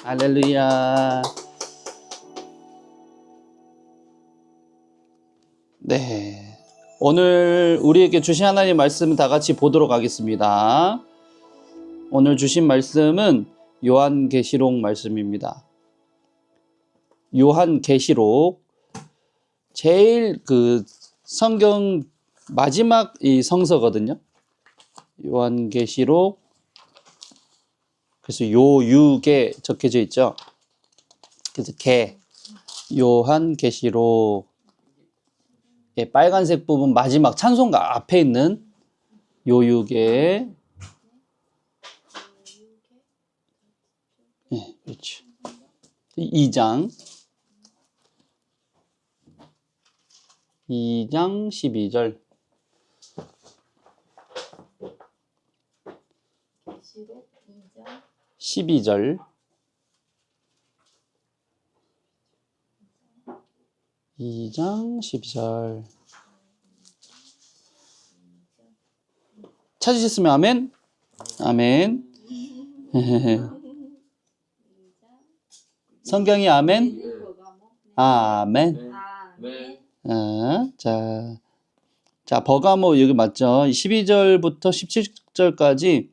할렐루야. 네. 오늘 우리에게 주신 하나님 말씀 다 같이 보도록 하겠습니다. 오늘 주신 말씀은 요한계시록 말씀입니다. 요한계시록 제일 성경 마지막 이 성서거든요. 요한계시록, 그래서 요육에 적혀져 있죠. 그래서 요한계시록 빨간색 부분 마지막 찬송가 앞에 있는 요육에 그렇죠. 2장 12절 12절 2장 12절 찾으셨으면 아멘. 아멘. 성경이 아멘. 아멘. 자, 버가모 여기 맞죠? 12절부터 17절까지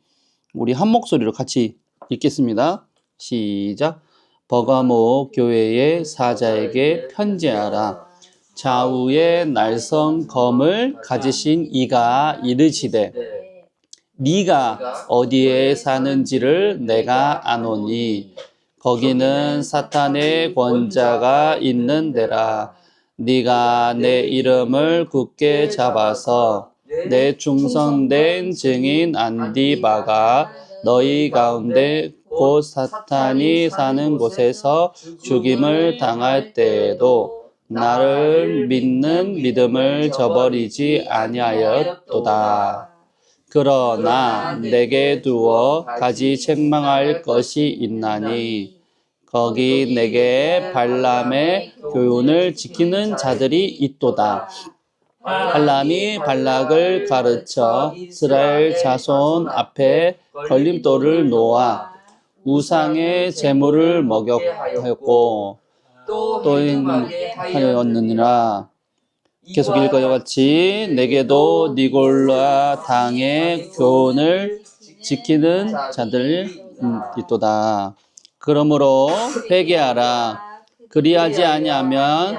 우리 한 목소리로 같이 읽겠습니다. 시작. 버가모 교회의 사자에게 편지하라. 좌우에 날성 검을 가지신 이가 이르시되 네가 어디에 사는지를 내가 아노니 거기는 사탄의 권자가 있는 데라. 네가 내 이름을 굳게 잡아서 내 충성된 증인 안디바가 너희 가운데 곧 사탄이 사는 곳에서 죽임을 당할 때에도 나를 믿는 믿음을 저버리지 아니하였도다. 그러나 내게 두어 가지 책망할 것이 있나니 거기 내게 발람의 교훈을 지키는 자들이 있도다. 발람이 발락을 가르쳐 이스라엘 자손 앞에 걸림돌을 놓아 우상의 제물을 먹였고 또 행하였느니라. 계속 읽어요 같이. 내게도 니골라 당의 교훈을 지키는 자들 있도다. 그러므로 회개하라. 그리하지 아니하면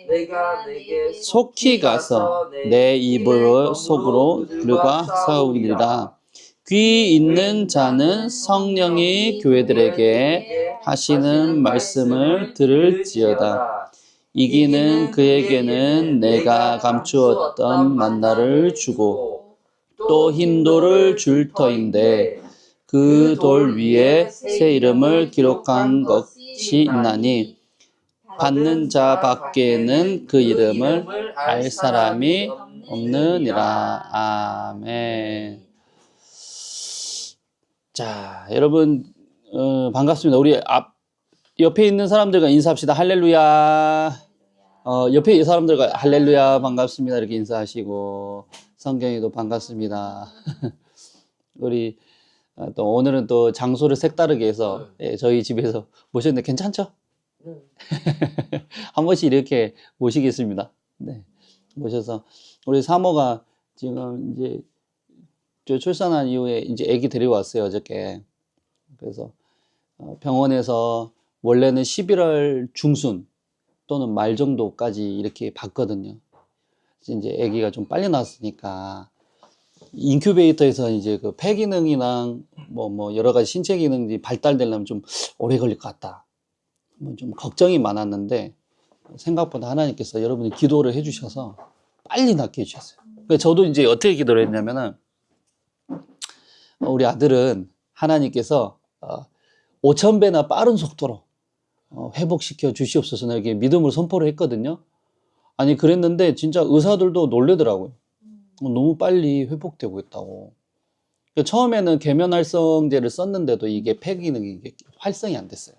내가 내게 속히 가서 내 입으로 속으로 그들과 싸우리라. 귀 있는 자는 성령이 교회들에게 하시는 말씀을 들을지어다. 이기는 그에게는 내가 감추었던 만나를 주고 또 흰 돌을 줄 터인데 그 돌 위에 새 이름을 기록한 것이 있나니 받는 자 밖에는 그 이름을 알 사람이 없느니라. 아멘. 자, 여러분 반갑습니다. 우리 옆에 있는 사람들과 인사합시다. 할렐루야. 옆에 있는 사람들과 할렐루야 반갑습니다. 이렇게 인사하시고 성경이도 반갑습니다. 우리 또 오늘은 또 장소를 색다르게 해서 저희 집에서 모셨는데 괜찮죠? 한 번씩 이렇게 모시겠습니다. 네, 모셔서 우리 사모가 지금 이제 출산한 이후에 이제 아기 데려왔어요 어저께. 그래서 병원에서 원래는 11월 중순 또는 말 정도까지 이렇게 봤거든요. 이제 아기가 좀 빨리 나왔으니까 인큐베이터에서 이제 그 폐 기능이랑 뭐 여러 가지 신체 기능이 발달되려면 좀 오래 걸릴 것 같다. 좀 걱정이 많았는데 생각보다 하나님께서 여러분이 기도를 해주셔서 빨리 낫게 해주셨어요. 그래서 저도 이제 어떻게 기도를 했냐면은 우리 아들은 하나님께서 5,000배나 빠른 속도로 회복시켜 주시옵소서 이렇게 믿음으로 선포를 했거든요. 아니 그랬는데 진짜 의사들도 놀래더라고요. 너무 빨리 회복되고 있다고. 처음에는 계면활성제를 썼는데도 이게 폐 기능이 활성이 안 됐어요.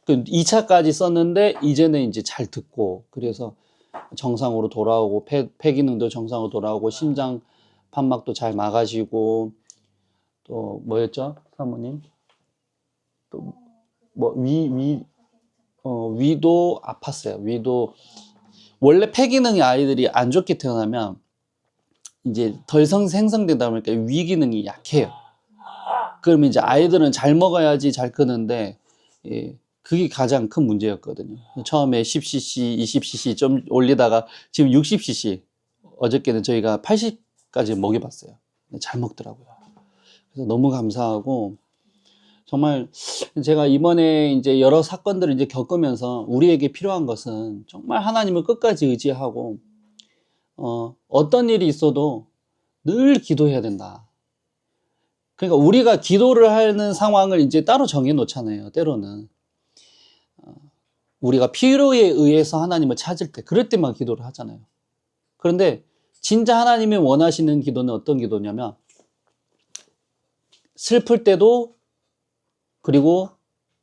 2차까지 썼는데 이제는 이제 잘 듣고 그래서 정상으로 돌아오고 폐 기능도 정상으로 돌아오고 심장 판막도 잘 막아지고 또 뭐였죠? 사모님? 또 뭐 위도 아팠어요. 위도 원래 폐 기능이 아이들이 안 좋게 태어나면 이제 덜 생성되다 보니까 위 기능이 약해요. 그러면 이제 아이들은 잘 먹어야지 잘 크는데 예, 그게 가장 큰 문제였거든요. 처음에 10cc, 20cc 좀 올리다가 지금 60cc, 어저께는 저희가 80까지 먹여봤어요. 잘 먹더라고요. 그래서 너무 감사하고 정말 제가 이번에 이제 여러 사건들을 이제 겪으면서 우리에게 필요한 것은 정말 하나님을 끝까지 의지하고 어떤 일이 있어도 늘 기도해야 된다. 그러니까 우리가 기도를 하는 상황을 이제 따로 정해 놓잖아요. 때로는 우리가 필요에 의해서 하나님을 찾을 때, 그럴 때만 기도를 하잖아요. 그런데 진짜 하나님이 원하시는 기도는 어떤 기도냐면 슬플 때도 그리고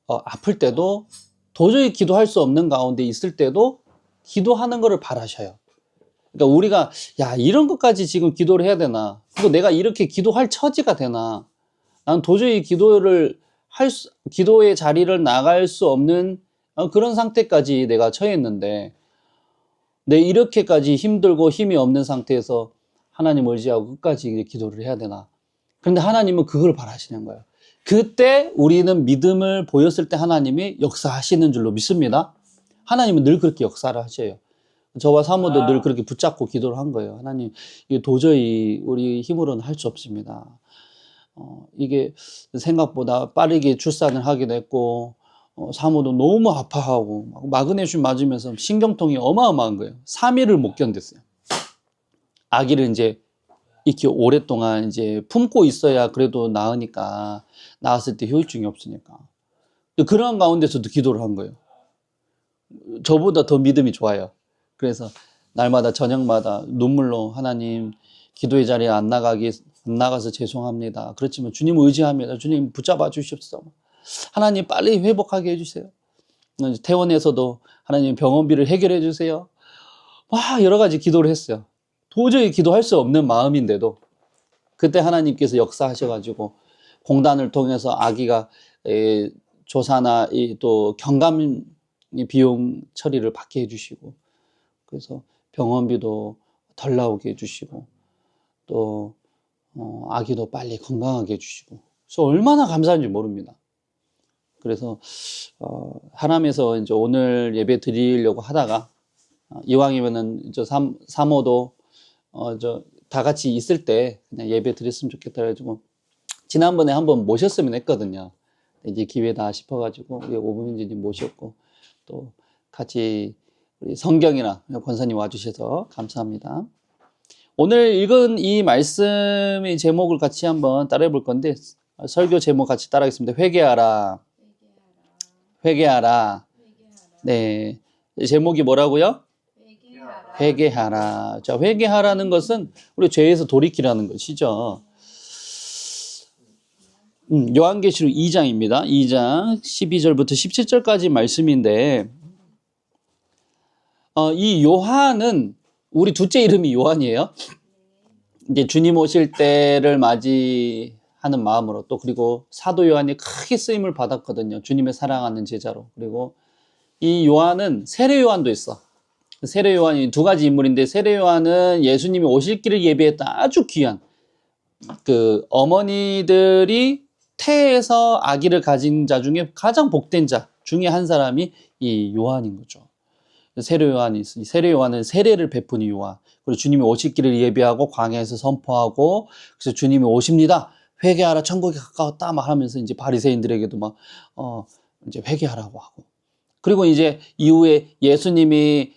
아플 때도 도저히 기도할 수 없는 가운데 있을 때도 기도하는 것을 바라셔요. 그러니까 우리가 야 이런 것까지 지금 기도를 해야 되나? 그리고 내가 이렇게 기도할 처지가 되나? 난 도저히 기도의 자리를 나갈 수 없는 그런 상태까지 내가 처했는데 내 이렇게까지 힘들고 힘이 없는 상태에서 하나님 의지하고 끝까지 기도를 해야 되나? 그런데 하나님은 그걸 바라시는 거예요. 그때 우리는 믿음을 보였을 때 하나님이 역사하시는 줄로 믿습니다. 하나님은 늘 그렇게 역사를 하셔요. 저와 사모도 늘 그렇게 붙잡고 기도를 한 거예요. 하나님, 이게 도저히 우리 힘으로는 할 수 없습니다. 이게 생각보다 빠르게 출산을 하게 됐고, 사모도 너무 아파하고, 마그네슘 맞으면서 신경통이 어마어마한 거예요. 3일을 못 견뎠어요. 아기를 이제 이렇게 오랫동안 이제 품고 있어야 그래도 나으니까, 나았을 때 후유증이 없으니까. 그런 가운데서도 기도를 한 거예요. 저보다 더 믿음이 좋아요. 그래서 날마다 저녁마다 눈물로 하나님 기도의 자리에 안 나가서 죄송합니다. 그렇지만 주님 의지합니다. 주님 붙잡아 주시옵소서. 하나님 빨리 회복하게 해주세요. 퇴원에서도 하나님 병원비를 해결해 주세요. 와 여러 가지 기도를 했어요. 도저히 기도할 수 없는 마음인데도 그때 하나님께서 역사하셔가지고 공단을 통해서 아기가 조사나 또 경감 비용 처리를 받게 해주시고 그래서 병원비도 덜 나오게 해주시고 또 아기도 빨리 건강하게 해주시고 그래서 얼마나 감사한지 모릅니다. 그래서 하남에서 이제 오늘 예배 드리려고 하다가 이왕이면은 저 사모도 다 같이 있을 때 그냥 예배 드렸으면 좋겠다 해가지고 지난번에 한번 모셨으면 했거든요. 이제 기회다 싶어가지고 우리 오부민지님 모셨고 또 같이 우리 성경이나 권사님 와주셔서 감사합니다. 오늘 읽은 이 말씀의 제목을 같이 한번 따라해 볼 건데 설교 제목 같이 따라하겠습니다. 회개하라. 회개하라. 네. 제목이 뭐라고요? 회개하라. 자, 회개하라는 것은 우리 죄에서 돌이키라는 것이죠. 요한계시록 2장입니다. 2장 12절부터 17절까지 말씀인데 이 요한은 우리 둘째 이름이 요한이에요. 이제 주님 오실 때를 맞이하는 마음으로 또 그리고 사도 요한이 크게 쓰임을 받았거든요. 주님의 사랑하는 제자로. 그리고 이 요한은 세례 요한도 있어. 세례 요한이 두 가지 인물인데 세례 요한은 예수님이 오실 길을 예비했던 아주 귀한 그 어머니들이 태에서 아기를 가진 자 중에 가장 복된 자 중에 한 사람이 이 요한인 거죠. 세례 요한이 있으니 세례 요한은 세례를 베푸는 요한. 그리고 주님이 오실 길을 예비하고 광야에서 선포하고 그래서 주님이 오십니다. 회개하라 천국이 가까웠다 막 하면서 이제 바리새인들에게도 막 이제 회개하라고 하고. 그리고 이제 이후에 예수님이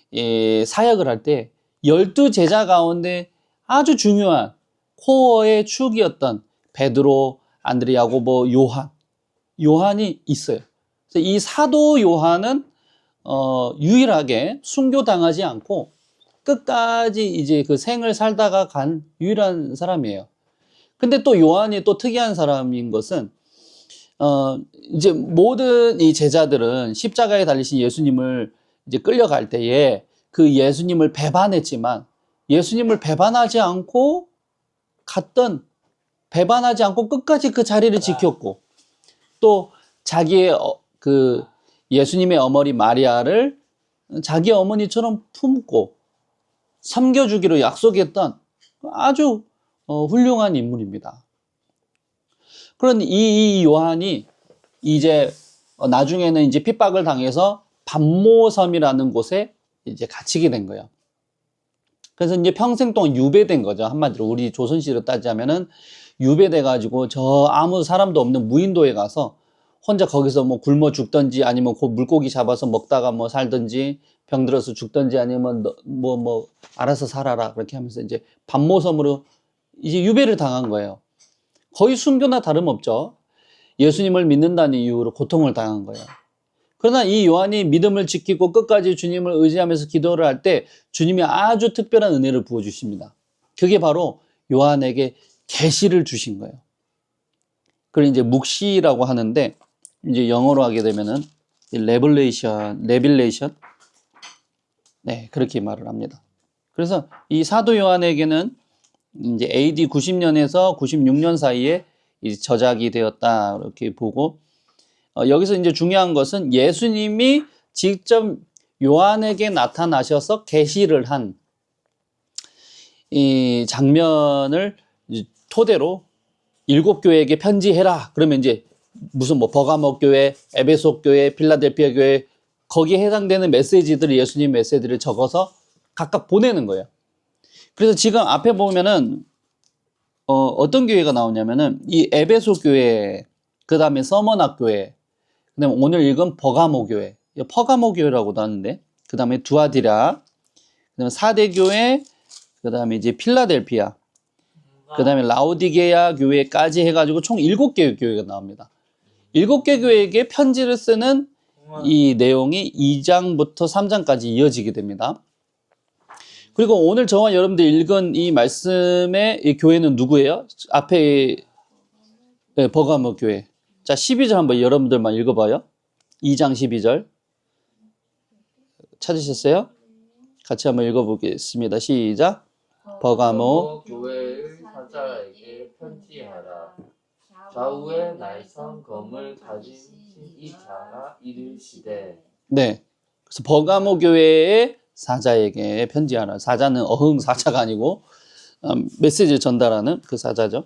사역을 할 때 12제자 가운데 아주 중요한 코어의 축이었던 베드로, 안드레, 야고보, 요한이 있어요. 그래서 이 사도 요한은 유일하게 순교당하지 않고 끝까지 이제 그 생을 살다가 간 유일한 사람이에요. 근데 또 요한이 또 특이한 사람인 것은 이제 모든 이 제자들은 십자가에 달리신 예수님을 이제 끌려갈 때에 그 예수님을 배반했지만 예수님을 배반하지 않고 배반하지 않고 끝까지 그 자리를 지켰고 또 자기의 그 예수님의 어머니 마리아를 자기 어머니처럼 품고 섬겨주기로 약속했던 아주 훌륭한 인물입니다. 그런데 이 요한이 이제 나중에는 이제 핍박을 당해서 반모섬이라는 곳에 이제 갇히게 된 거예요. 그래서 이제 평생 동안 유배된 거죠. 한마디로 우리 조선시대로 따지자면은 유배돼 가지고 저 아무 사람도 없는 무인도에 가서 혼자 거기서 뭐 굶어 죽든지 아니면 물고기 잡아서 먹다가 뭐 살든지 병들어서 죽든지 아니면 뭐 알아서 살아라 그렇게 하면서 이제 반모섬으로 이제 유배를 당한 거예요. 거의 순교나 다름없죠. 예수님을 믿는다는 이유로 고통을 당한 거예요. 그러나 이 요한이 믿음을 지키고 끝까지 주님을 의지하면서 기도를 할 때 주님이 아주 특별한 은혜를 부어주십니다. 그게 바로 요한에게 계시를 주신 거예요. 그걸 이제 묵시라고 하는데 이제 영어로 하게 되면은 레빌레이션, 네, 그렇게 말을 합니다. 그래서 이 사도 요한에게는 이제 AD 90년에서 96년 사이에 이제 저작이 되었다 이렇게 보고 여기서 이제 중요한 것은 예수님이 직접 요한에게 나타나셔서 계시를 한 이 장면을 토대로 7교회에게 편지해라. 그러면 이제 무슨 뭐 버가모 교회, 에베소 교회, 필라델피아 교회 거기에 해당되는 메시지들을 예수님 메시지를 적어서 각각 보내는 거예요. 그래서 지금 앞에 보면은 어떤 교회가 나오냐면은 이 에베소 교회, 그 다음에 서머나 교회, 그 다음에 오늘 읽은 버가모 교회, 퍼가모 교회라고도 하는데, 그 다음에 두아디라, 그 다음에 사대교회, 그 다음에 이제 필라델피아, 그 다음에 라오디게아 교회까지 해가지고 총 7개의 교회가 나옵니다. 7개 교회에게 편지를 쓰는 이 내용이 2장부터 3장까지 이어지게 됩니다. 그리고 오늘 저와 여러분들 읽은 이 말씀의 이 교회는 누구예요? 앞에 네, 버가모 교회. 자, 12절 한번 여러분들만 읽어봐요. 2장 12절. 찾으셨어요? 같이 한번 읽어보겠습니다. 시작. 버가모 교회의 사자에게 편지하라. 좌우에 날선 검을 가진 이 자가 이르시되. 네. 그래서 버가모 교회의 사자에게 편지하라. 사자는 어흥 사자가 아니고 메시지를 전달하는 그 사자죠.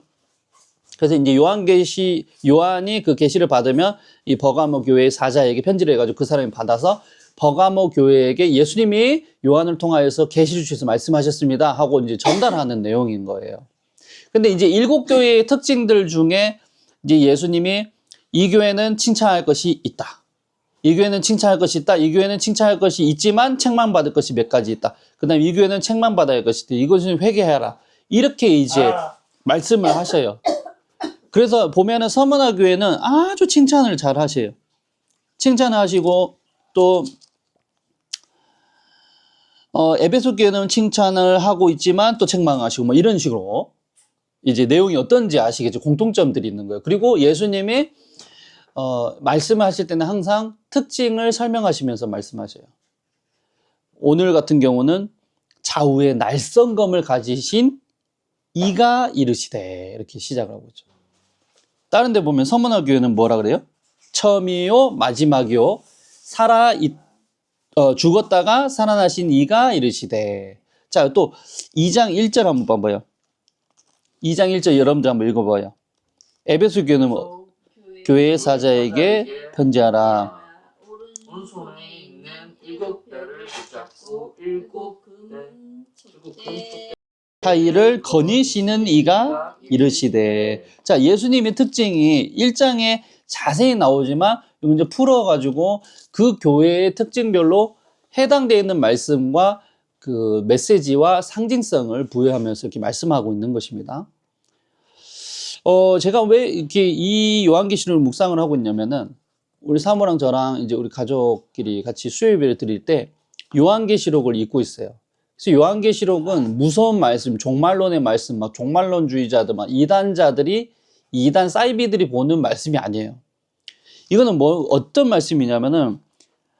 그래서 이제 요한이 그 계시를 받으면 이 버가모 교회의 사자에게 편지를 해가지고 그 사람이 받아서 버가모 교회에게 예수님이 요한을 통하여서 계시를 주셔서 말씀하셨습니다 하고 이제 전달하는 내용인 거예요. 근데 이제 7교회의 특징들 중에 이제 예수님이 이 교회는 칭찬할 것이 있다. 이 교회는 칭찬할 것이 있다. 이 교회는 칭찬할 것이 있지만 책망받을 것이 몇 가지 있다. 그 다음에 이 교회는 책망받아야 할 것이 있다. 이것은 회개해라. 이렇게 이제 말씀을 하셔요. 그래서 보면은 서머나 교회는 아주 칭찬을 잘 하셔요. 칭찬을 하시고 또 에베소 교회는 칭찬을 하고 있지만 또 책망하시고 뭐 이런 식으로 이제 내용이 어떤지 아시겠죠? 공통점들이 있는 거예요. 그리고 예수님이 말씀하실 때는 항상 특징을 설명하시면서 말씀하셔요. 오늘 같은 경우는 좌우에 날성검을 가지신 이가 이르시되 이렇게 시작을 하고 있죠. 다른 데 보면 서머나 교회는 뭐라 그래요? 처음이요 마지막이요 죽었다가 살아나신 이가 이르시되. 자, 또 2장 1절 한번 봐봐요. 2장 1절 여러분들 한번 읽어봐요. 에베소 교회는 교회의 사자에게 편지하라. 오른손에 있는 7별을 붙잡고 7대 사이를 거니시는 이가 이르시되. 자, 예수님의 특징이 1장에 자세히 나오지만 이제 풀어가지고 그 교회의 특징별로 해당되어 있는 말씀과 그 메시지와 상징성을 부여하면서 이렇게 말씀하고 있는 것입니다. 제가 왜 이렇게 이 요한계시록을 묵상을 하고 있냐면은 우리 사모랑 저랑 이제 우리 가족끼리 같이 수요예배를 드릴 때 요한계시록을 읽고 있어요. 그래서 요한계시록은 무서운 말씀, 종말론의 말씀, 막 종말론주의자들, 막 이단 사이비들이 보는 말씀이 아니에요. 이거는 어떤 말씀이냐면은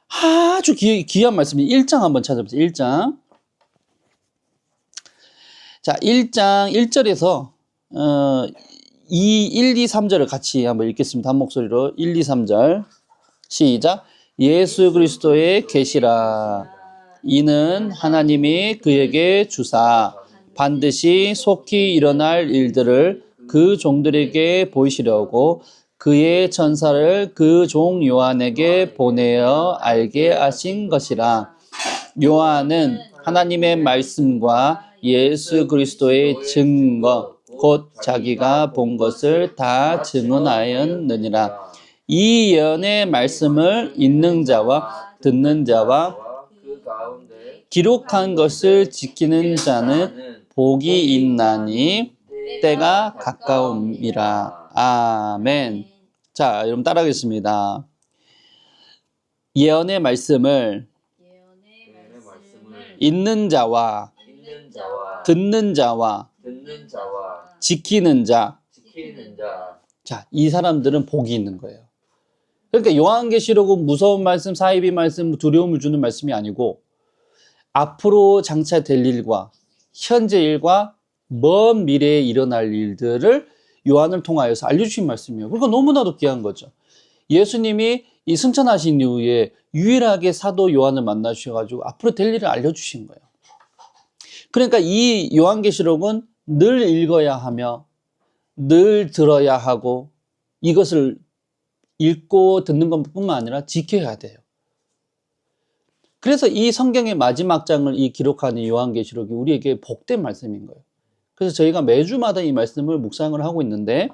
아주 귀한 말씀이 1장 한번 찾아보세요. 1장. 자, 1장 1절에서 1, 2, 3절을 같이 한번 읽겠습니다. 한 목소리로 1, 2, 3절. 시작. 예수 그리스도의 계시라. 이는 하나님이 그에게 주사 반드시 속히 일어날 일들을 그 종들에게 보이시려고 그의 천사를 그 종 요한에게 보내어 알게 하신 것이라. 요한은 하나님의 말씀과 예수 그리스도의 증거 곧 자기가 본 것을 다 증언하였느니라. 이 예언의 말씀을 읽는 자와 듣는 자와 그 가운데 기록한 것을 지키는 자는 복이 있나니 때가 가까움이라. 아멘. 자, 여러분 따라하겠습니다. 예언의 말씀을 예언의 말씀을 읽는 자와 읽는 자와 듣는 자와 듣는 자와 지키는 자. 지키는 자 자, 이 사람들은 복이 있는 거예요. 그러니까 요한계시록은 무서운 말씀, 사이비 말씀, 두려움을 주는 말씀이 아니고 앞으로 장차 될 일과 현재 일과 먼 미래에 일어날 일들을 요한을 통하여서 알려주신 말씀이에요. 그러니까 너무나도 귀한 거죠. 예수님이 이 승천하신 이후에 유일하게 사도 요한을 만나주셔가지고 앞으로 될 일을 알려주신 거예요. 그러니까 이 요한계시록은 늘 읽어야 하며 늘 들어야 하고 이것을 읽고 듣는 것뿐만 아니라 지켜야 돼요. 그래서 이 성경의 마지막 장을 이 기록하는 요한계시록이 우리에게 복된 말씀인 거예요. 그래서 저희가 매주마다 이 말씀을 묵상을 하고 있는데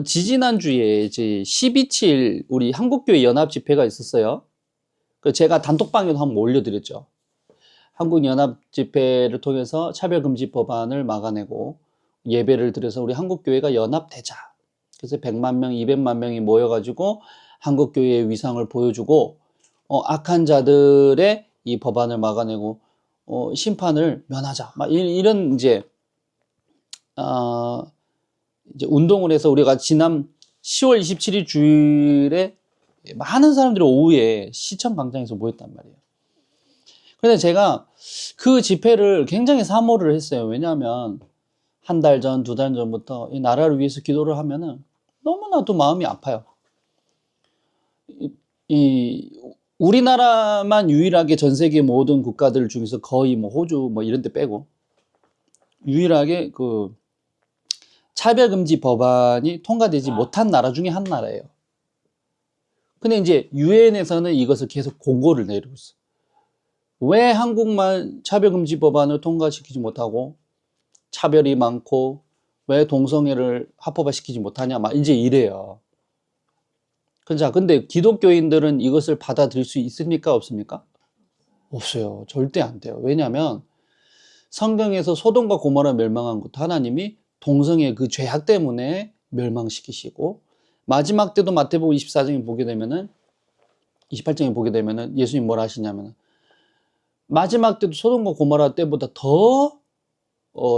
지지난주에 이제 12.7 우리 한국교회 연합 집회가 있었어요. 제가 단톡방에도 한번 올려드렸죠. 한국연합 집회를 통해서 차별금지 법안을 막아내고 예배를 드려서 우리 한국교회가 연합되자. 그래서 100만 명, 200만 명이 모여가지고 한국교회의 위상을 보여주고 악한 자들의 이 법안을 막아내고 심판을 면하자. 막 이런 이제 운동을 해서 우리가 지난 10월 27일 주일에 많은 사람들이 오후에 시청 광장에서 모였단 말이에요. 그런데 제가 그 집회를 굉장히 사모를 했어요. 왜냐하면 한 달 전, 두 달 전부터 이 나라를 위해서 기도를 하면은 너무나도 마음이 아파요. 우리나라만 유일하게 전 세계 모든 국가들 중에서 거의 뭐 호주 뭐 이런 데 빼고 유일하게 그 차별금지 법안이 통과되지 못한 나라 중에 한 나라예요. 근데 이제 유엔에서는 이것을 계속 공고를 내리고 있어요. 왜 한국만 차별금지 법안을 통과시키지 못하고 차별이 많고 왜 동성애를 합법화시키지 못하냐 막 이제 이래요. 자, 근데 기독교인들은 이것을 받아들일 수 있습니까? 없습니까? 없어요. 절대 안 돼요. 왜냐하면 성경에서 소돔과 고모라 멸망한 것도 하나님이 동성애 그 죄악 때문에 멸망시키시고 마지막 때도 마태복음 24장에 보게 되면은 28장에 보게 되면은 예수님 뭐라 하시냐면은 마지막 때도 소돔과 고모라 때보다 더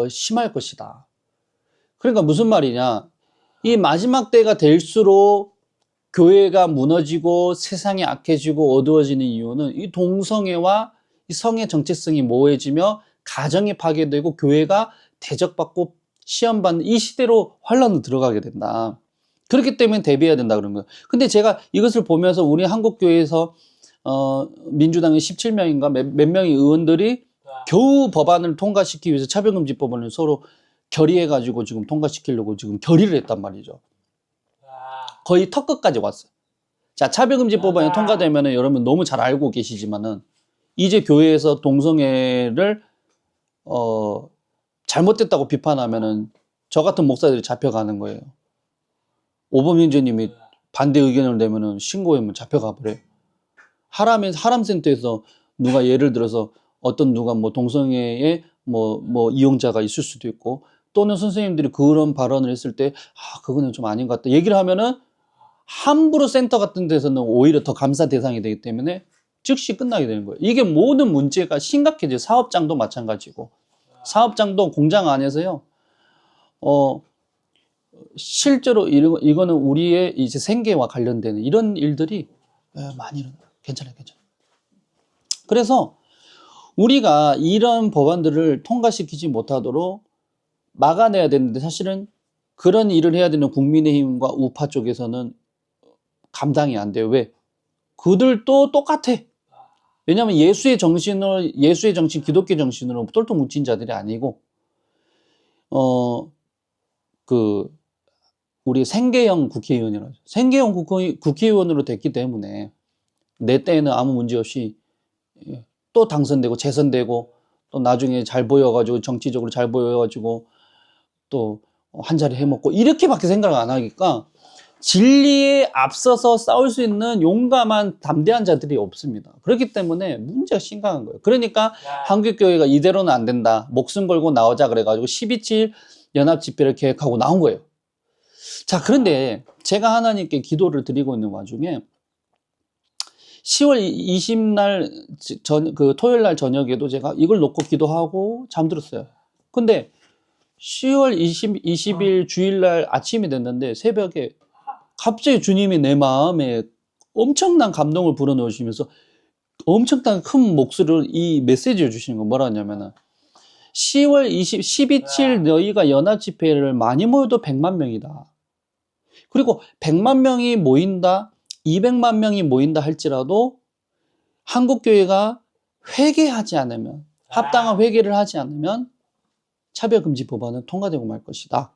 심할 것이다. 그러니까 무슨 말이냐? 이 마지막 때가 될수록 교회가 무너지고 세상이 악해지고 어두워지는 이유는 이 동성애와 이 성의 정체성이 모호해지며 가정이 파괴되고 교회가 대적받고 시험받는 이 시대로 환란으로 들어가게 된다. 그렇기 때문에 대비해야 된다 그런 거예요. 근데 제가 이것을 보면서 우리 한국교회에서 민주당의 17명인가 몇 명의 의원들이 겨우 법안을 통과시키기 위해서 차별금지 법안을 서로 결의해가지고 지금 통과시키려고 지금 결의를 했단 말이죠. 거의 턱끝까지 왔어요. 자, 차별금지 법안이 통과되면은 여러분 너무 잘 알고 계시지만은 이제 교회에서 동성애를 잘못됐다고 비판하면은 저 같은 목사들이 잡혀가는 거예요. 오범윤재님이 반대 의견을 내면은 신고하면 잡혀가 버려요. 하람센터에서 누가 예를 들어서 어떤 누가 뭐 동성애의 뭐 이용자가 있을 수도 있고 또는 선생님들이 그런 발언을 했을 때 그거는 좀 아닌 것 같다 얘기를 하면은 함부로 센터 같은 데서는 오히려 더 감사 대상이 되기 때문에 즉시 끝나게 되는 거예요. 이게 모든 문제가 심각해져요. 사업장도 마찬가지고 사업장도 공장 안에서요. 실제로 이거는 우리의 이제 생계와 관련되는 이런 일들이 많이 일어나요. 괜찮아요. 그래서 우리가 이런 법안들을 통과시키지 못하도록 막아내야 되는데 사실은 그런 일을 해야 되는 국민의힘과 우파 쪽에서는 감당이 안 돼요. 왜? 그들도 똑같아. 왜냐하면 예수의 정신, 기독교 정신으로 똘똘 뭉친 자들이 아니고, 우리 생계형 국회의원이라죠. 생계형 국회의원으로 됐기 때문에 내 때에는 아무 문제 없이 또 당선되고 재선되고 또 나중에 잘 보여가지고 정치적으로 잘 보여가지고 또 한 자리 해먹고 이렇게밖에 생각을 안 하니까 진리에 앞서서 싸울 수 있는 용감한 담대한 자들이 없습니다. 그렇기 때문에 문제가 심각한 거예요. 그러니까 한국교회가 이대로는 안 된다. 목숨 걸고 나오자 그래가지고 12.7 연합집회를 계획하고 나온 거예요. 자, 그런데 제가 하나님께 기도를 드리고 있는 와중에 10월 20날 그 토요일 날 저녁에도 제가 이걸 놓고 기도하고 잠들었어요. 근데 10월 20일 주일날 아침이 됐는데 새벽에 갑자기 주님이 내 마음에 엄청난 감동을 불어넣으시면서 엄청난 큰 목소리로 이 메시지를 주시는 거 뭐라 하냐면은 10월 12칠 너희가 연합집회를 많이 모여도 100만 명이다. 그리고 100만 명이 모인다, 200만 명이 모인다 할지라도 한국교회가 회개하지 않으면, 합당한 회개를 하지 않으면 차별금지 법안은 통과되고 말 것이다.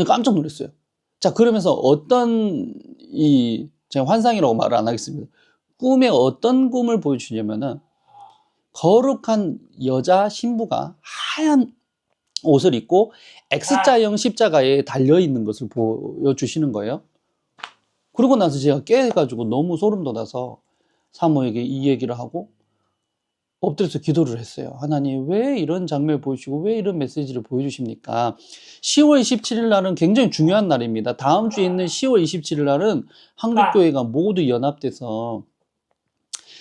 깜짝 놀랐어요. 자, 그러면서 제가 환상이라고 말을 안 하겠습니다. 꿈에 어떤 꿈을 보여주냐면은 거룩한 여자 신부가 하얀 옷을 입고 X자형 십자가에 달려있는 것을 보여주시는 거예요. 그러고 나서 제가 깨가지고 너무 소름 돋아서 사모에게 이 얘기를 하고 엎드려서 기도를 했어요. 하나님, 왜 이런 장면을 보여주시고 왜 이런 메시지를 보여주십니까? 10월 27일 날은 굉장히 중요한 날입니다. 다음 주에 있는 10월 27일 날은 한국교회가 모두 연합돼서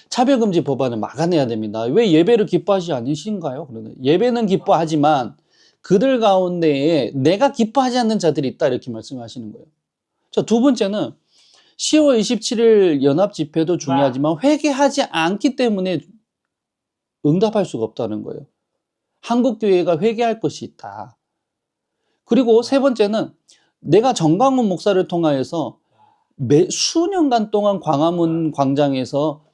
차별금지 법안을 막아내야 됩니다. 왜 예배를 기뻐하지 않으신가요? 그러면 예배는 기뻐하지만 그들 가운데에 내가 기뻐하지 않는 자들이 있다, 이렇게 말씀하시는 거예요. 자, 두 번째는 10월 27일 연합집회도 중요하지만 회개하지 않기 때문에 응답할 수가 없다는 거예요. 한국교회가 회개할 것이 있다. 그리고 세 번째는 내가 정광훈 목사를 통하여서 수년간 동안 광화문 광장에서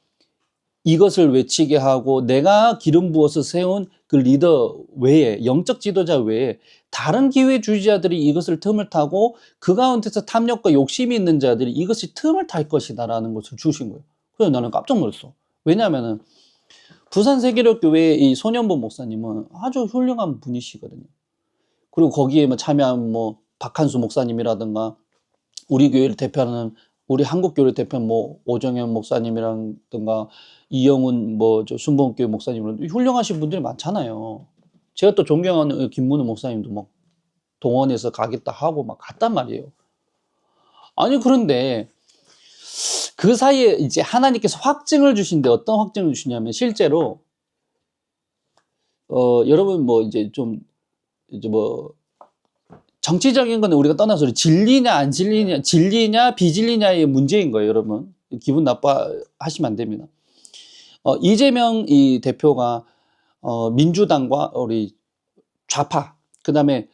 이것을 외치게 하고 내가 기름 부어서 세운 그 리더 외에, 영적 지도자 외에 다른 기회주의자들이 이것을 틈을 타고 그 가운데서 탐욕과 욕심이 있는 자들이 이것이 틈을 탈 것이다라는 것을 주신 거예요. 그래서 나는 깜짝 놀랐어. 왜냐하면은 부산 세계력교회의 이 손현보 목사님은 아주 훌륭한 분이시거든요. 그리고 거기에 참여한 박한수 목사님이라든가 우리 교회를 대표하는 우리 한국교회를 대표하는 오정현 목사님이라든가 이영훈 순복음교회 목사님이라든가 훌륭하신 분들이 많잖아요. 제가 또 존경하는 김문우 목사님도 동원해서 가겠다 하고 갔단 말이에요. 아니, 그런데 그 사이에 이제 하나님께서 확증을 주신데 어떤 확증을 주시냐면 실제로 여러분 정치적인 거는 우리가 떠나서 진리냐 안 진리냐, 진리냐 비진리냐의 문제인 거예요, 여러분. 기분 나빠하시면 안 됩니다. 이재명 이 대표가 민주당과 우리 좌파, 그다음에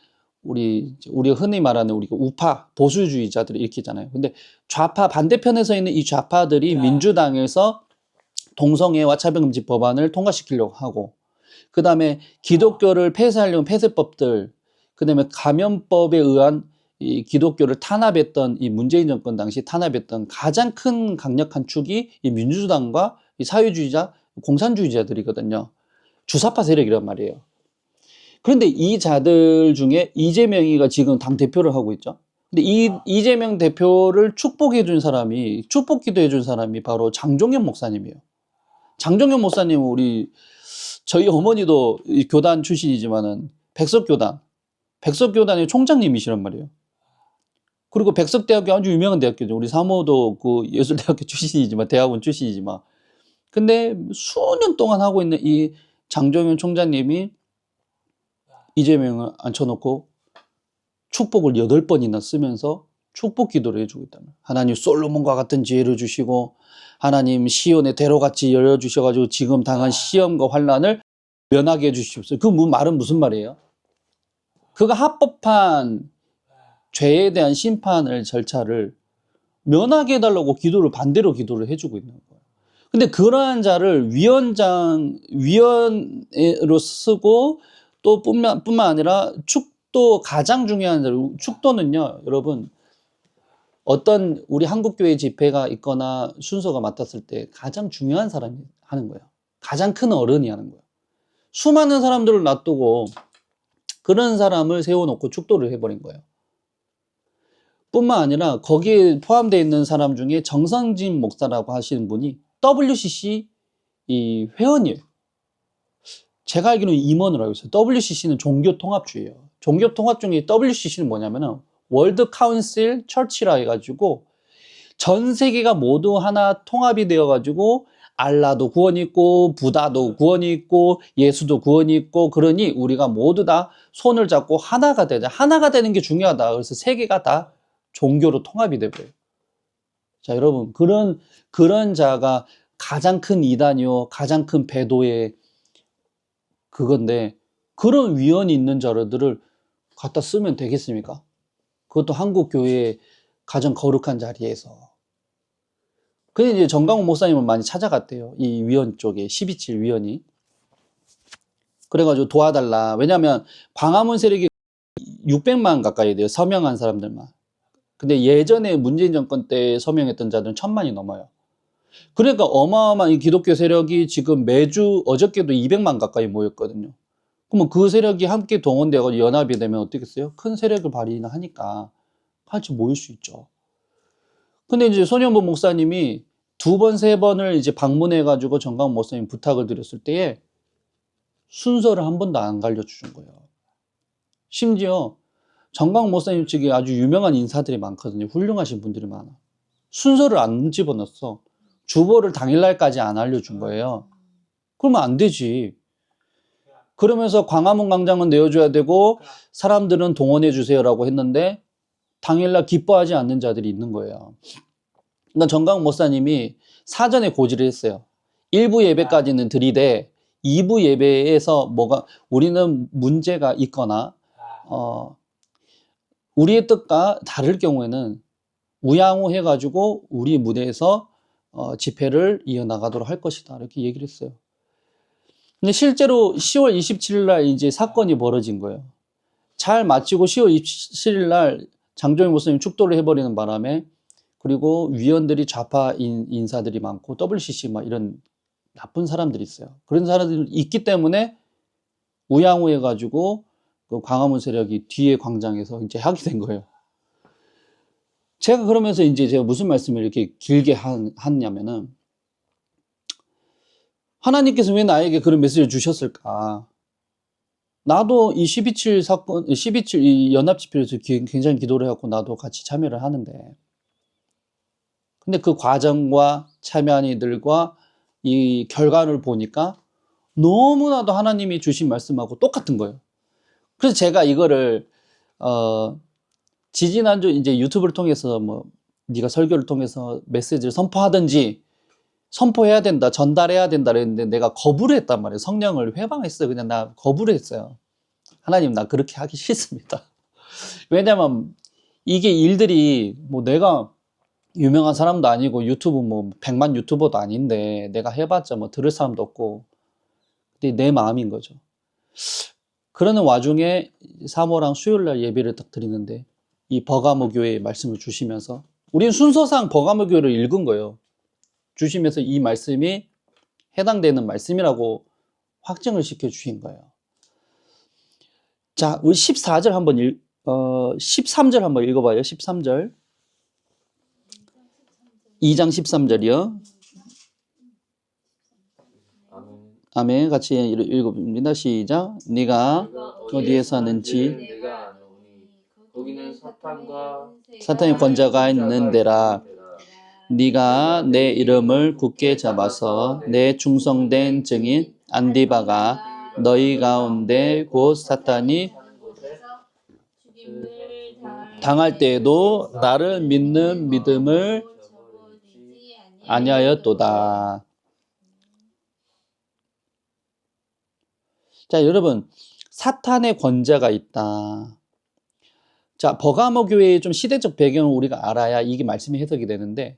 우리 흔히 말하는 우리 우파 보수주의자들이 이렇게 있잖아요. 근데 좌파 반대편에 서 있는 이 좌파들이 민주당에서 동성애와 차별금지 법안을 통과시키려고 하고, 그다음에 기독교를 폐쇄하려는 폐쇄법들, 그다음에 감염법에 의한 이 기독교를 탄압했던 이 문재인 정권 당시 탄압했던 가장 큰 강력한 축이 이 민주당과 이 사회주의자, 공산주의자들이거든요. 주사파 세력이란 말이에요. 그런데 이 자들 중에 이재명이가 지금 당 대표를 하고 있죠. 근데 이재명 대표를 축복해 준 사람이 바로 장종현 목사님이에요. 장종현 목사님은 저희 어머니도 교단 출신이지만은 백석교단의 총장님이시란 말이에요. 그리고 백석대학교 아주 유명한 대학교죠. 우리 사모도 그 예술대학교 출신이지만, 대학원 출신이지만. 근데 수년 동안 하고 있는 이 장종현 총장님이 이재명을 앉혀놓고 축복을 8번이나 쓰면서 축복 기도를 해주고 있다는 거예요. 하나님 솔로몬과 같은 지혜를 주시고 하나님 시온의 대로같이 열어주셔가지고 지금 당한 시험과 환난을 면하게 해주십시오. 그 말은 무슨 말이에요? 그가 합법한 죄에 대한 심판을 절차를 면하게 해달라고 기도를 반대로 기도를 해주고 있는 거예요. 근데 그러한 자를 위원으로 쓰고 또 뿐만 아니라 축도 가장 중요한 자, 축도는요, 여러분, 어떤 우리 한국교회 집회가 있거나 순서가 맡았을 때 가장 중요한 사람이 하는 거예요. 가장 큰 어른이 하는 거예요. 수많은 사람들을 놔두고 그런 사람을 세워놓고 축도를 해버린 거예요. 뿐만 아니라 거기에 포함되어 있는 사람 중에 정성진 목사라고 하시는 분이 WCC 이 회원이에요. 제가 알기로는 임원으로 알고 있어요. WCC는 종교통합주의예요. 종교통합 중에 WCC는 뭐냐면은 월드 카운슬 처치라 해가지고 전 세계가 모두 하나 통합이 되어가지고 알라도 구원이 있고 부다도 구원이 있고 예수도 구원이 있고 그러니 우리가 모두 다 손을 잡고 하나가 되자. 하나가 되는 게 중요하다. 그래서 세계가 다 종교로 통합이 되고요. 자, 여러분, 그런 자가 가장 큰 이단이요, 가장 큰 배도의 그건데, 그런 위원이 있는 자들을 갖다 쓰면 되겠습니까? 그것도 한국 교회의 가장 거룩한 자리에서. 근데 이제 정강훈 목사님은 많이 찾아갔대요. 이 위원 쪽에, 12.7 위원이. 그래가지고 도와달라. 왜냐면 광화문 세력이 600만 가까이 돼요. 서명한 사람들만. 근데 예전에 문재인 정권 때 서명했던 자들은 1000만이 넘어요. 그러니까 어마어마한 이 기독교 세력이 지금 매주 어저께도 200만 가까이 모였거든요. 그러면 그 세력이 함께 동원되고 연합이 되면 어떻겠어요? 큰 세력을 발휘하니까 같이 모일 수 있죠. 근데 이제 손현보 목사님이 2번, 3번을 이제 방문해가지고 정강 목사님 부탁을 드렸을 때에 순서를 한 번도 안 가르쳐준 거예요. 심지어 정강 목사님 측에 아주 유명한 인사들이 많거든요. 훌륭하신 분들이 많아. 순서를 안 집어넣었어. 주보를 당일날까지 안 알려준 거예요. 그러면 안 되지. 그러면서 광화문 광장은 내어줘야 되고 사람들은 동원해 주세요라고 했는데 당일날 기뻐하지 않는 자들이 있는 거예요. 그러니까 정강 목사님이 사전에 고지를 했어요. 1부 예배까지는 드리되 2부 예배에서 우리는 문제가 있거나 우리의 뜻과 다를 경우에는 우양호 해가지고 우리 무대에서 집회를 이어나가도록 할 것이다. 이렇게 얘기를 했어요. 근데 실제로 10월 27일 날 이제 사건이 벌어진 거예요. 잘 마치고 10월 27일 날 장종희 목사님 축도를 해버리는 바람에 그리고 위원들이 좌파 인사들이 많고 WCC 막 이런 나쁜 사람들이 있어요. 그런 사람들이 있기 때문에 우양호 해가지고 그 광화문 세력이 뒤에 광장에서 이제 하게 된 거예요. 제가 그러면서 이제 제가 무슨 말씀을 이렇게 길게 했냐면은 하나님께서 왜 나에게 그런 메시지를 주셨을까? 나도 이 12.7 사건, 12.7 이 연합집회에서 굉장히 기도를 해갖고 나도 같이 참여를 하는데 근데 그 과정과 참여한 이들과 이 결과를 보니까 너무나도 하나님이 주신 말씀하고 똑같은 거예요. 그래서 제가 이거를 지지난주 이제 유튜브를 통해서 네가 설교를 통해서 메시지를 선포하든지 선포해야 된다, 전달해야 된다 그랬는데 내가 거부를 했단 말이에요. 성령을 회방했어요. 그냥 나 거부를 했어요. 하나님, 나 그렇게 하기 싫습니다. 왜냐면 이게 일들이 내가 유명한 사람도 아니고 유튜브 100만 유튜버도 아닌데 내가 해봤자 들을 사람도 없고 근데 내 마음인 거죠. 그러는 와중에 사모랑 수요일날 예배를 딱 드리는데 이 버가모 교회의 말씀을 주시면서 우린 순서상 버가모 교회를 읽은 거예요. 주시면서 이 말씀이 해당되는 말씀이라고 확증을 시켜 주신 거예요. 자, 우리 14절 한번 13절 한번 읽어봐요. 13절. 2장 13절이요. 아멘. 같이 읽어봅니다. 시작. 네가 어디에 사는지 내가 아노니 거기는 사탄의 권자가 있는 데라. 네가 내 이름을 굳게 잡아서 내 충성된 증인 안디바가 너희 가운데 곧 사탄이 당할 때에도 나를 믿는 믿음을 아니하였도다. 자, 여러분, 사탄의 권자가 있다. 자, 버가모 교회의 좀 시대적 배경을 우리가 알아야 이게 말씀이 해석이 되는데,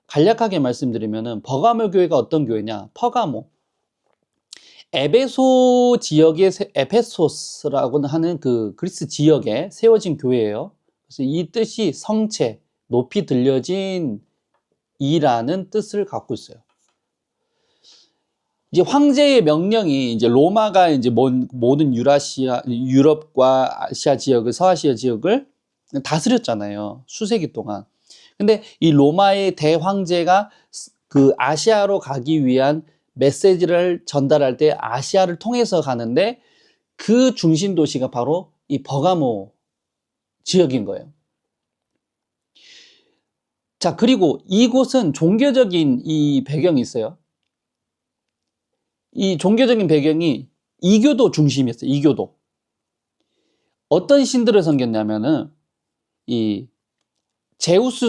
간략하게 말씀드리면은 버가모 교회가 어떤 교회냐? 퍼가모. 에베소 지역의 에페소스라고 하는 그 그리스 지역에 세워진 교회예요. 그래서 이 뜻이 성체, 높이 들려진 이라는 뜻을 갖고 있어요. 이제 황제의 명령이 이제 로마가 이제 모든 유럽과 아시아 지역을, 서아시아 지역을 다스렸잖아요. 수세기 동안. 근데 이 로마의 대황제가 그 아시아로 가기 위한 메시지를 전달할 때 아시아를 통해서 가는데 그 중심 도시가 바로 이 버가모 지역인 거예요. 자, 그리고 이곳은 종교적인 이 배경이 있어요. 이 종교적인 배경이 이교도 중심이었어요. 이교도. 어떤 신들을 섬겼냐면은 이 제우스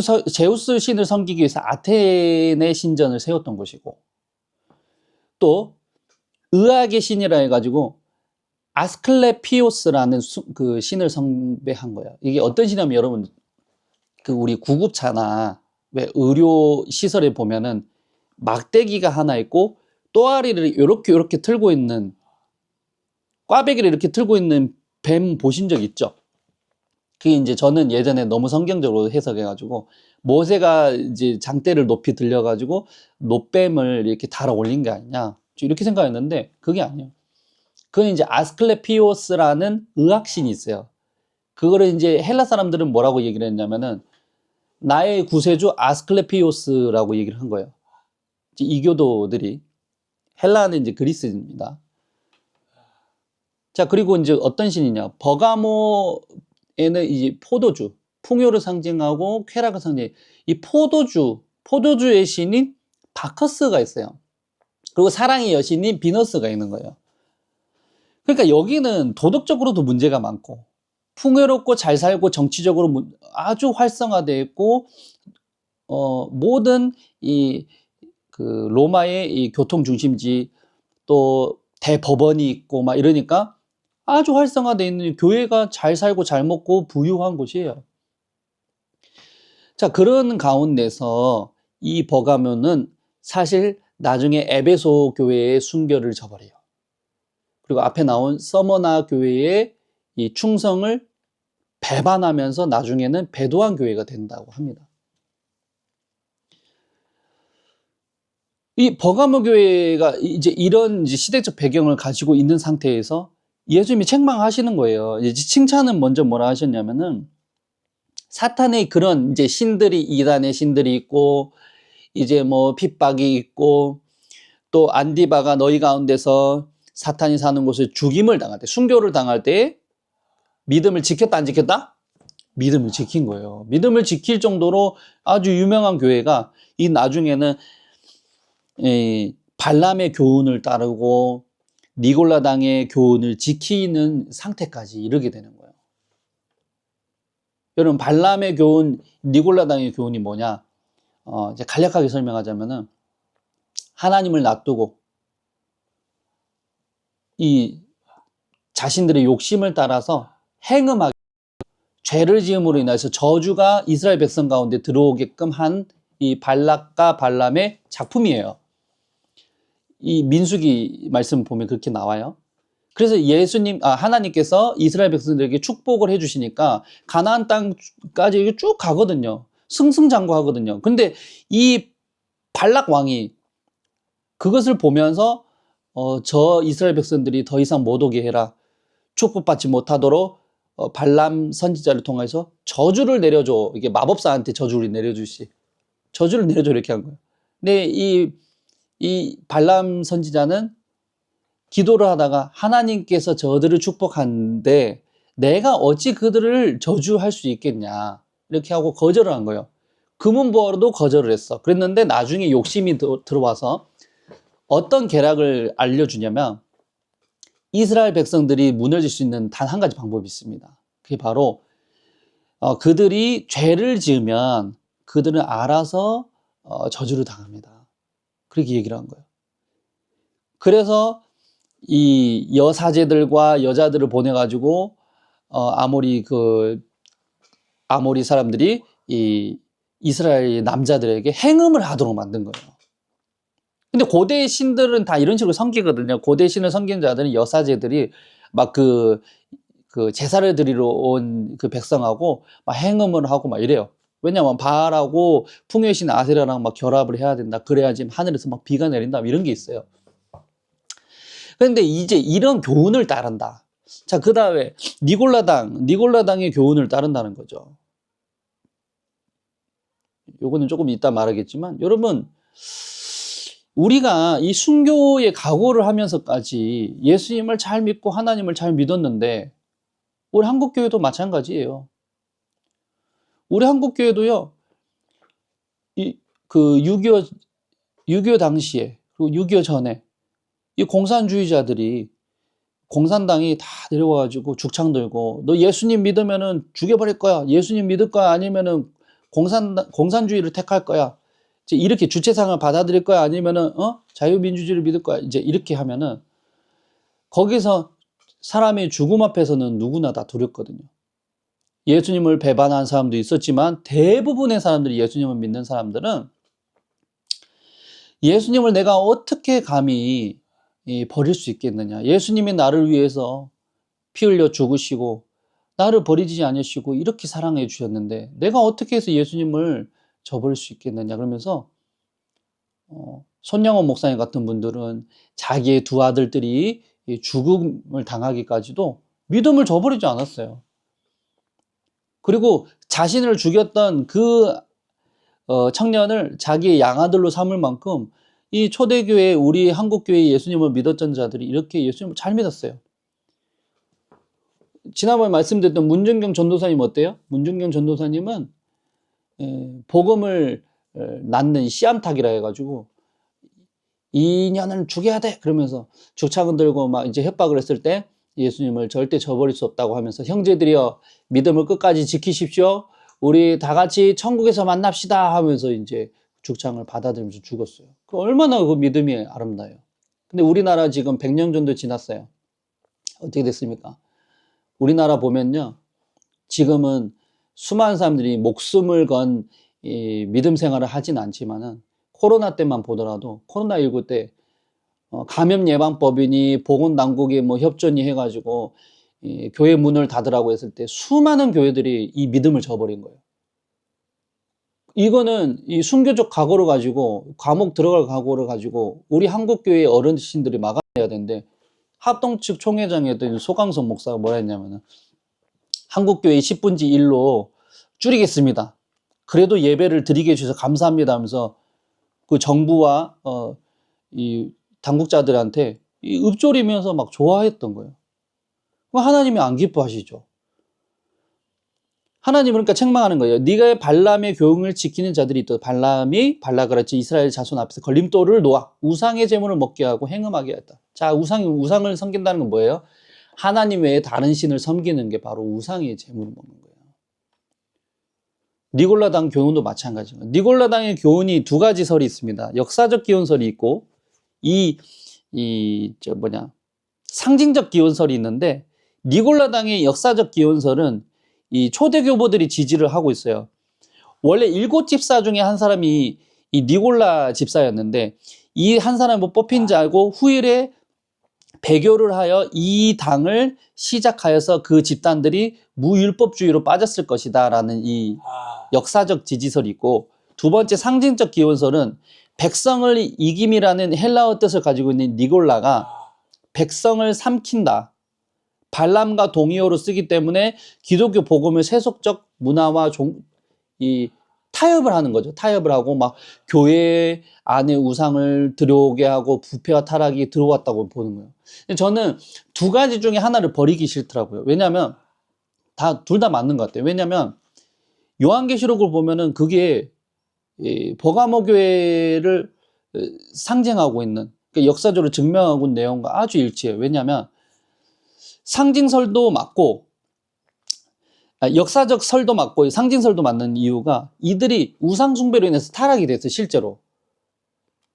신을 섬기기 위해서 아테네 신전을 세웠던 곳이고, 또 의학의 신이라 해가지고 아스클레피오스라는 그 신을 숭배한 거예요. 이게 어떤 신이냐면, 여러분 그 우리 구급차나 왜 의료 시설에 보면은 막대기가 하나 있고 또아리를 이렇게 틀고 있는, 꽈배기를 이렇게 틀고 있는 뱀 보신 적 있죠? 그게 이제 저는 예전에 너무 성경적으로 해석해가지고 모세가 이제 장대를 높이 들려가지고 노뱀을 이렇게 달아 올린 게 아니냐, 이렇게 생각했는데 그게 아니에요. 그건 이제 아스클레피오스라는 의학신이 있어요. 그거를 이제 헬라 사람들은 뭐라고 얘기를 했냐면은 나의 구세주 아스클레피오스라고 얘기를 한 거예요. 이제 이교도들이. 헬라는 이제 그리스입니다. 자, 그리고 이제 어떤 신이냐? 버가모에는 이제 포도주, 풍요를 상징하고 쾌락을 상징해. 이 포도주의 신인 바커스가 있어요. 그리고 사랑의 여신인 비너스가 있는 거예요. 그러니까 여기는 도덕적으로도 문제가 많고, 풍요롭고 잘 살고 정치적으로 아주 활성화되어 있고, 모든 그 로마의 이 교통 중심지, 또 대법원이 있고 막 이러니까 아주 활성화되어 있는, 교회가 잘 살고 잘 먹고 부유한 곳이에요. 자, 그런 가운데서 이 버가모는 사실 나중에 에베소 교회의 순결을 저버려요. 그리고 앞에 나온 서머나 교회의 이 충성을 배반하면서 나중에는 배도한 교회가 된다고 합니다. 이 버가모 교회가 이제 이런 이제 시대적 배경을 가지고 있는 상태에서 예수님이 책망하시는 거예요. 이제 칭찬은 먼저 뭐라 하셨냐면은, 사탄의 그런 이제 신들이, 이단의 신들이 있고, 이제 뭐 핍박이 있고, 또 안디바가 너희 가운데서 사탄이 사는 곳에 죽임을 당할 때, 순교를 당할 때 믿음을 지켰다 안 지켰다? 믿음을 지킨 거예요. 믿음을 지킬 정도로 아주 유명한 교회가 이 나중에는 발람의 교훈을 따르고 니골라당의 교훈을 지키는 상태까지 이르게 되는 거예요. 여러분, 발람의 교훈, 니골라당의 교훈이 뭐냐? 이제 간략하게 설명하자면은, 하나님을 놔두고 이 자신들의 욕심을 따라서 행음하게, 죄를 지음으로 인해서 저주가 이스라엘 백성 가운데 들어오게끔 한 이 발락과 발람의 작품이에요. 이 민수기 말씀 보면 그렇게 나와요. 그래서 하나님께서 이스라엘 백성들에게 축복을 해주시니까 가나안 땅까지 쭉 가거든요. 승승장구하거든요. 근데 이 발락 왕이 그것을 보면서 저 이스라엘 백성들이 더 이상 못 오게 해라, 축복받지 못하도록 발람 선지자를 통해서 저주를 내려줘. 이게 마법사한테 저주를 내려주시, 저주를 내려줘, 이렇게 한 거예요. 근데 이 발람 선지자는 기도를 하다가 하나님께서 저들을 축복하는데 내가 어찌 그들을 저주할 수 있겠냐, 이렇게 하고 거절을 한 거예요. 금은보화로도 거절을 했어. 그랬는데 나중에 욕심이 들어와서 어떤 계략을 알려주냐면, 이스라엘 백성들이 무너질 수 있는 단 한 가지 방법이 있습니다. 그게 바로 그들이 죄를 지으면 그들은 알아서 저주를 당합니다. 그렇게 얘기를 한 거예요. 그래서 이 여사제들과 여자들을 보내가지고 아모리 그 아모리 사람들이 이 이스라엘 남자들에게 행음을 하도록 만든 거예요. 근데 고대 신들은 다 이런 식으로 섬기거든요. 고대 신을 섬기는 자들은 여사제들이 막 그 제사를 드리러 온 그 백성하고 막 행음을 하고 막 이래요. 왜냐면 바알하고 풍요의 신 아세라랑 막 결합을 해야 된다. 그래야지 하늘에서 막 비가 내린다. 이런 게 있어요. 그런데 이제 이런 교훈을 따른다. 자, 그 다음에 니골라당의 교훈을 따른다는 거죠. 요거는 조금 이따 말하겠지만, 여러분, 우리가 이 순교의 각오를 하면서까지 예수님을 잘 믿고 하나님을 잘 믿었는데, 우리 한국교회도 마찬가지예요. 우리 한국교회도요, 그 6.25 당시에, 그리고 6.25 전에, 이 공산주의자들이, 공산당이 다 내려와가지고 죽창 들고, 너 예수님 믿으면은 죽여버릴 거야. 예수님 믿을 거야. 아니면은 공산주의를 택할 거야. 이제 이렇게 주체상을 받아들일 거야. 아니면은, 자유민주주의를 믿을 거야. 이제 이렇게 하면은, 거기서 사람의 죽음 앞에서는 누구나 다 두렵거든요. 예수님을 배반한 사람도 있었지만 대부분의 사람들이 예수님을 믿는 사람들은 예수님을 내가 어떻게 감히 버릴 수 있겠느냐. 예수님이 나를 위해서 피 흘려 죽으시고 나를 버리지 않으시고 이렇게 사랑해 주셨는데 내가 어떻게 해서 예수님을 저버릴 수 있겠느냐. 그러면서 손양원 목사님 같은 분들은 자기의 두 아들들이 죽음을 당하기까지도 믿음을 저버리지 않았어요. 그리고 자신을 죽였던 그 청년을 자기의 양아들로 삼을 만큼 이 초대교회, 우리 한국교회 예수님을 믿었던 자들이 이렇게 예수님을 잘 믿었어요. 지난번에 말씀드렸던 문준경 전도사님 어때요? 문준경 전도사님은 복음을 낳는 씨암탉이라 해가지고 2년을 죽여야 돼! 그러면서 죽창을 들고 막 이제 협박을 했을 때 예수님을 절대 저버릴 수 없다고 하면서 형제들이여 믿음을 끝까지 지키십시오. 우리 다 같이 천국에서 만납시다 하면서 이제 죽창을 받아들이면서 죽었어요. 그 얼마나 그 믿음이 아름다워요. 근데 우리나라 지금 100년 정도 지났어요. 어떻게 됐습니까? 우리나라 보면요. 지금은 수많은 사람들이 목숨을 건 이 믿음 생활을 하진 않지만은 코로나 때만 보더라도 코로나19 때 감염 예방법이니 보건당국이 뭐 협조니 해가지고 교회 문을 닫으라고 했을 때 수많은 교회들이 이 믿음을 저버린 거예요. 이거는 이 순교적 각오를 가지고 감옥 들어갈 각오를 가지고 우리 한국교회 어르신들이 막아내야 되는데 합동 측 총회장이었던 소강성 목사가 뭐라 했냐면은 한국교회 10분지 1로 줄이겠습니다. 그래도 예배를 드리게 해주셔서 감사합니다 하면서 그 정부와 이 당국자들한테 읊조리면서 막 좋아했던 거예요. 하나님이 안 기뻐하시죠. 하나님은 그러니까 책망하는 거예요. 네가 발람의 교훈을 지키는 자들이 있다. 발라그랬지 이스라엘 자손 앞에서 걸림돌을 놓아 우상의 제물을 먹게 하고 행음하게 했다. 자, 우상을 섬긴다는 건 뭐예요? 하나님 외에 다른 신을 섬기는 게 바로 우상의 제물을 먹는 거예요. 니골라당 교훈도 마찬가지입니다. 니골라당의 교훈이 두 가지 설이 있습니다. 역사적 기원설이 있고 상징적 기원설이 있는데 니골라당의 역사적 기원설은 이 초대교보들이 지지를 하고 있어요. 원래 7집사 중에 한 사람이 이 니골라 집사였는데 이 한 사람을 뽑힌 자고 후일에 배교를 하여 이 당을 시작하여서 그 집단들이 무율법주의로 빠졌을 것이다 라는 이 역사적 지지설이 있고 두 번째 상징적 기원설은 백성을 이김이라는 헬라어 뜻을 가지고 있는 니골라가 백성을 삼킨다. 발람과 동의어로 쓰기 때문에 기독교 복음을 세속적 문화와 타협을 하는 거죠. 타협을 하고 막 교회 안에 우상을 들어오게 하고 부패와 타락이 들어왔다고 보는 거예요. 저는 두 가지 중에 하나를 버리기 싫더라고요. 왜냐하면 둘 다 맞는 것 같아요. 왜냐하면 요한계시록을 보면은 그게 버가모 교회를 상징하고 있는 그러니까 역사적으로 증명하고 있는 내용과 아주 일치해요. 왜냐하면 상징설도 맞고 역사적 설도 맞고 상징설도 맞는 이유가 이들이 우상 숭배로 인해서 타락이 됐어요. 실제로.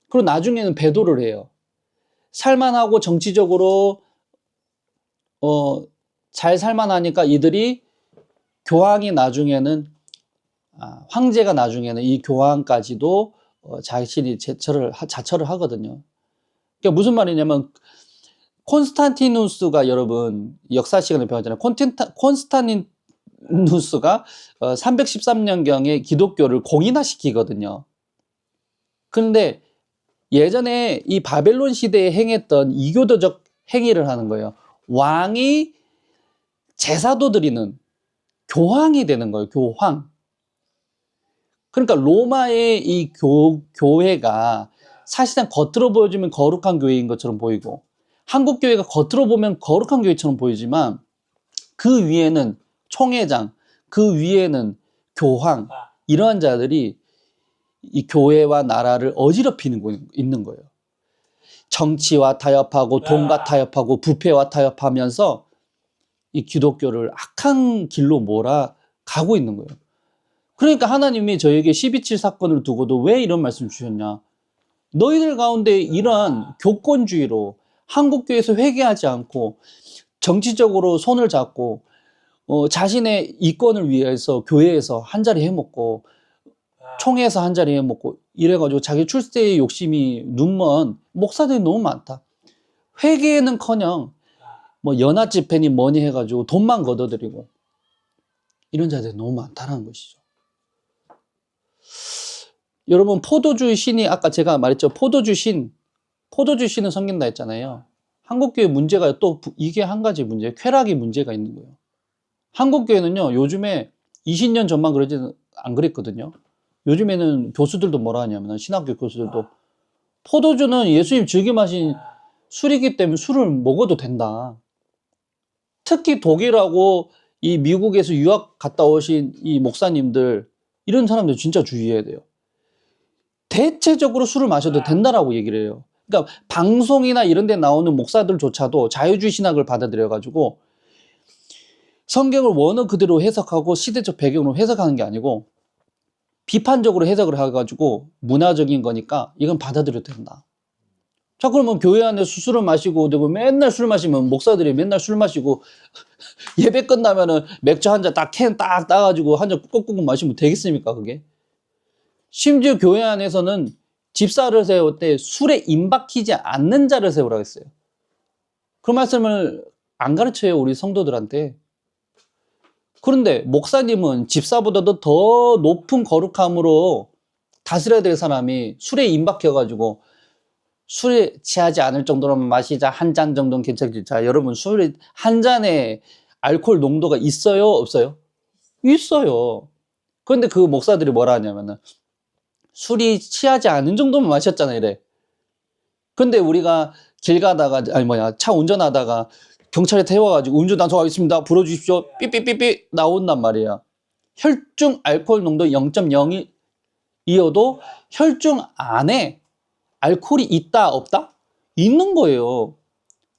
그리고 나중에는 배도를 해요. 살만하고 정치적으로 잘 살만하니까 이들이 교황이 나중에는 황제가 나중에는 이 교황까지도 자신이 자처를 하거든요. 그러니까 무슨 말이냐면 콘스탄티누스가 여러분 역사 시간에 배웠잖아요. 콘스탄티누스가 313년경에 기독교를 공인화시키거든요. 그런데 예전에 이 바벨론 시대에 행했던 이교도적 행위를 하는 거예요. 왕이 제사도 드리는 교황이 되는 거예요. 교황. 그러니까 로마의 이 교회가 사실상 겉으로 보여주면 거룩한 교회인 것처럼 보이고 한국 교회가 겉으로 보면 거룩한 교회처럼 보이지만 그 위에는 총회장, 그 위에는 교황, 이러한 자들이 이 교회와 나라를 어지럽히는 있는 거예요. 정치와 타협하고 돈과 타협하고 부패와 타협하면서 이 기독교를 악한 길로 몰아가고 있는 거예요. 그러니까 하나님이 저에게 12.7 사건을 두고도 왜 이런 말씀 주셨냐. 너희들 가운데 이러한 교권주의로 한국교회에서 회개하지 않고 정치적으로 손을 잡고 자신의 이권을 위해서 교회에서 한 자리 해먹고 총회에서 한 자리 해먹고 이래가지고 자기 출세의 욕심이 눈먼 목사들이 너무 많다. 회개는커녕 뭐 연합 집회니 뭐니 해가지고 돈만 걷어들이고 이런 자들이 너무 많다는 것이죠. 여러분 포도주 신이 아까 제가 말했죠. 포도주 신은 섬긴다 했잖아요. 한국교회 문제가 또 이게 한 가지 문제예요. 쾌락이 문제가 있는 거예요. 한국교회는요 요즘에 20년 전만 그러지 안 그랬거든요. 요즘에는 교수들도 뭐라 하냐면 신학교 교수들도 포도주는 예수님 즐겨 마신 술이기 때문에 술을 먹어도 된다. 특히 독일하고 이 미국에서 유학 갔다 오신 이 목사님들 이런 사람들 진짜 주의해야 돼요. 대체적으로 술을 마셔도 된다라고 얘기를 해요. 그러니까 방송이나 이런 데 나오는 목사들조차도 자유주의 신학을 받아들여가지고 성경을 원어 그대로 해석하고 시대적 배경으로 해석하는 게 아니고 비판적으로 해석을 해가지고 문화적인 거니까 이건 받아들여도 된다. 자, 그러면 교회 안에 술을 마시고 그리고 맨날 술 마시면 목사들이 맨날 술 마시고 예배 끝나면은 맥주 한 잔 딱 캔 딱 따가지고 한 잔 꾹꾹꾹 마시면 되겠습니까, 그게? 심지어 교회 안에서는 집사를 세울 때 술에 임박히지 않는 자를 세우라고 했어요. 그 말씀을 안 가르쳐요, 우리 성도들한테. 그런데 목사님은 집사보다도 더 높은 거룩함으로 다스려야 될 사람이 술에 임박혀가지고 술에 취하지 않을 정도로만 마시자, 한 잔 정도는 괜찮지. 자, 여러분 술에 한 잔에 알코올 농도가 있어요, 없어요? 있어요. 그런데 그 목사들이 뭐라 하냐면은 술이 취하지 않은 정도만 마셨잖아 이래. 근데 우리가 길 가다가 차 운전하다가 경찰에 태워가지고 운전 단속하겠습니다. 불어주십시오. 삐삐삐삐 나온단 말이야. 혈중 알코올 농도 0.02여도 혈중 안에 알코올이 있다 없다? 있는 거예요.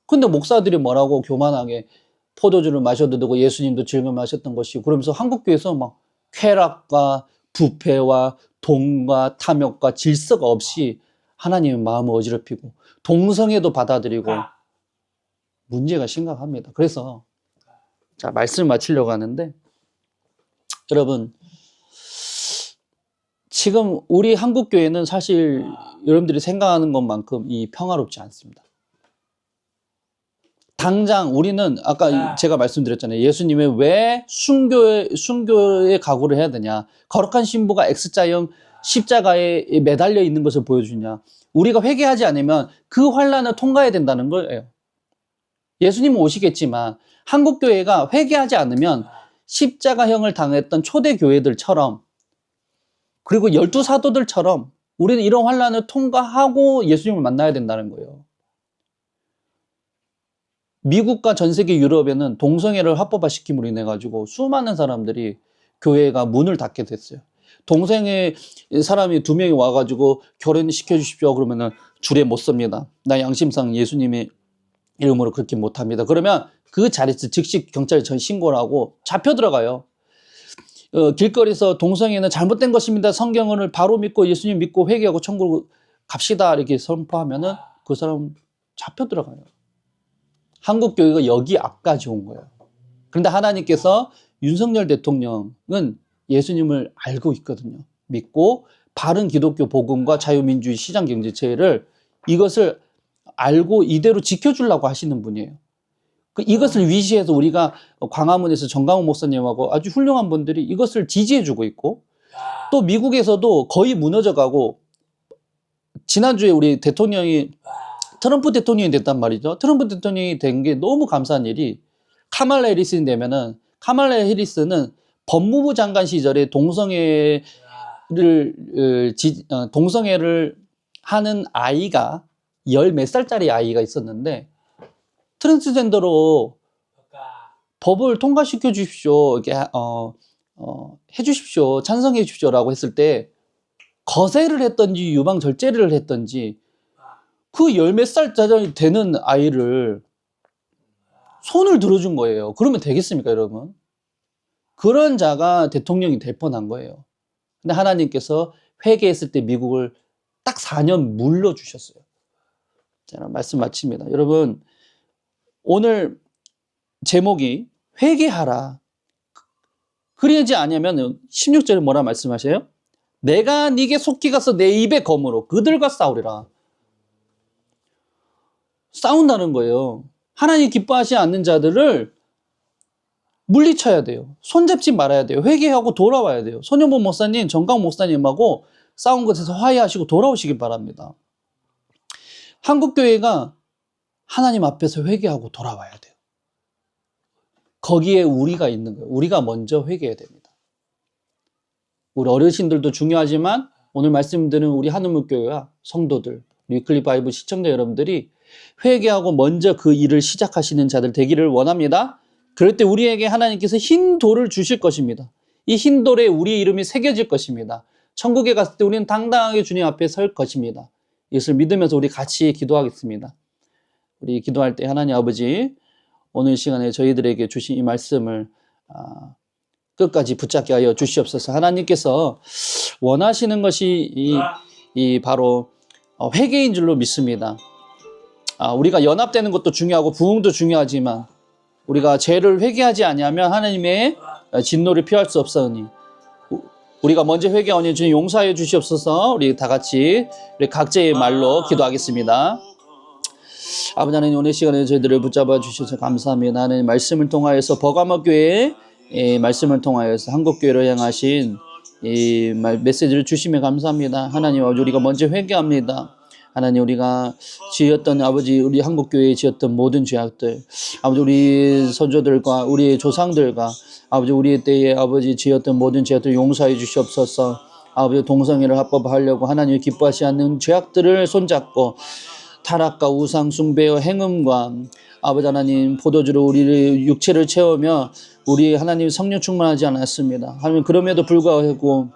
근데 목사들이 뭐라고 교만하게 포도주를 마셔도 되고 예수님도 즐겨 마셨던 것이고 그러면서 한국교회에서 막 쾌락과 부패와 돈과 탐욕과 질서가 없이 하나님의 마음을 어지럽히고 동성애도 받아들이고 문제가 심각합니다. 그래서 자 말씀을 마치려고 하는데 여러분 지금 우리 한국교회는 사실 여러분들이 생각하는 것만큼 이 평화롭지 않습니다. 당장 우리는 아까 제가 말씀드렸잖아요. 예수님이 왜 순교에 각오를 해야 되냐. 거룩한 신부가 X자형 십자가에 매달려 있는 것을 보여주냐. 우리가 회개하지 않으면 그 환난을 통과해야 된다는 거예요. 예수님은 오시겠지만 한국교회가 회개하지 않으면 십자가형을 당했던 초대 교회들처럼 그리고 12사도들처럼 우리는 이런 환난을 통과하고 예수님을 만나야 된다는 거예요. 미국과 전 세계 유럽에는 동성애를 합법화시킴으로 인해 가지고 수많은 사람들이 교회가 문을 닫게 됐어요. 동성애 사람이 2명이 와가지고 결혼시켜 주십시오 그러면은 줄에 못 섭니다. 나 양심상 예수님의 이름으로 그렇게 못합니다. 그러면 그 자리에서 즉시 경찰에 신고를 하고 잡혀 들어가요. 길거리에서 동성애는 잘못된 것입니다. 성경을 바로 믿고 예수님 믿고 회개하고 천국으로 갑시다 이렇게 선포하면은 그 사람 잡혀 들어가요. 한국 교회가 여기 앞까지 온 거예요. 그런데 하나님께서 윤석열 대통령은 예수님을 알고 있거든요. 믿고 바른 기독교 복음과 자유민주주의 시장경제체를 이것을 알고 이대로 지켜주려고 하시는 분이에요. 이것을 위시해서 우리가 광화문에서 정강훈 목사님하고 아주 훌륭한 분들이 이것을 지지해주고 있고, 또 미국에서도 거의 무너져가고, 지난주에 우리 대통령이 트럼프 대통령이 됐단 말이죠. 트럼프 대통령이 된 게 너무 감사한 일이, 카말라 해리스는 되면은, 카말라 해리스는 법무부 장관 시절에 동성애를 하는 아이가 열 몇 살짜리 아이가 있었는데, 트랜스젠더로 법을 통과시켜 주십시오, 이렇게 해 주십시오, 찬성해 주십시오라고 했을 때 거세를 했던지 유방 절제를 했던지 그 열 몇 살짜리 되는 아이를 손을 들어준 거예요. 그러면 되겠습니까, 여러분? 그런 자가 대통령이 될 뻔한 거예요. 근데 하나님께서 회개했을 때 미국을 딱 4년 물러주셨어요. 자, 말씀 마칩니다. 여러분, 오늘 제목이 회개하라. 그러지 않으면 16절에 뭐라 말씀하셔요? 내가 네게 속히 가서 내 입의 검으로 그들과 싸우리라. 싸운다는 거예요. 하나님 기뻐하지 않는 자들을 물리쳐야 돼요. 손잡지 말아야 돼요. 회개하고 돌아와야 돼요. 손현보 목사님, 정강 목사님하고 싸운 것에서 화해하시고 돌아오시기 바랍니다. 한국교회가 하나님 앞에서 회개하고 돌아와야 돼요. 거기에 우리가 있는 거예요. 우리가 먼저 회개해야 됩니다. 우리 어르신들도 중요하지만 오늘 말씀드린 우리 한우물교회와 성도들, 위클리 바이브 시청자 여러분들이 회개하고 먼저 그 일을 시작하시는 자들 되기를 원합니다. 그럴 때 우리에게 하나님께서 흰 돌을 주실 것입니다. 이 흰 돌에 우리의 이름이 새겨질 것입니다. 천국에 갔을 때 우리는 당당하게 주님 앞에 설 것입니다. 이것을 믿으면서 우리 같이 기도하겠습니다. 우리 기도할 때 하나님 아버지, 오늘 시간에 저희들에게 주신 이 말씀을 끝까지 붙잡게 하여 주시옵소서. 하나님께서 원하시는 것이 이 바로 회개인 줄로 믿습니다. 우리가 연합되는 것도 중요하고 부흥도 중요하지만 우리가 죄를 회개하지 아니하면 하나님의 진노를 피할 수 없사오니 우리가 먼저 회개하오니 주님 용서하여 주시옵소서. 우리 다 같이 우리 각자의 말로 기도하겠습니다. 아버지 하나님, 오늘 시간에 저희들을 붙잡아 주셔서 감사합니다. 하나님 말씀을 통하여서 버가모교회 말씀을 통하여서 한국교회로 향하신 이 메시지를 주시며 감사합니다. 하나님 아버지, 우리가 먼저 회개합니다. 하나님, 우리가 지었던 아버지, 우리 한국교회에 지었던 모든 죄악들, 아버지 우리 선조들과 우리의 조상들과 아버지 우리의 때에 아버지 지었던 모든 죄악들 용서해 주시옵소서. 아버지 동성애를 합법화하려고 하나님이 기뻐하지 않는 죄악들을 손잡고 타락과 우상 숭배와 행음과 아버지 하나님 포도주로 우리의 육체를 채우며 우리 하나님 성령 충만하지 않았습니다. 하나님, 그럼에도 불구하고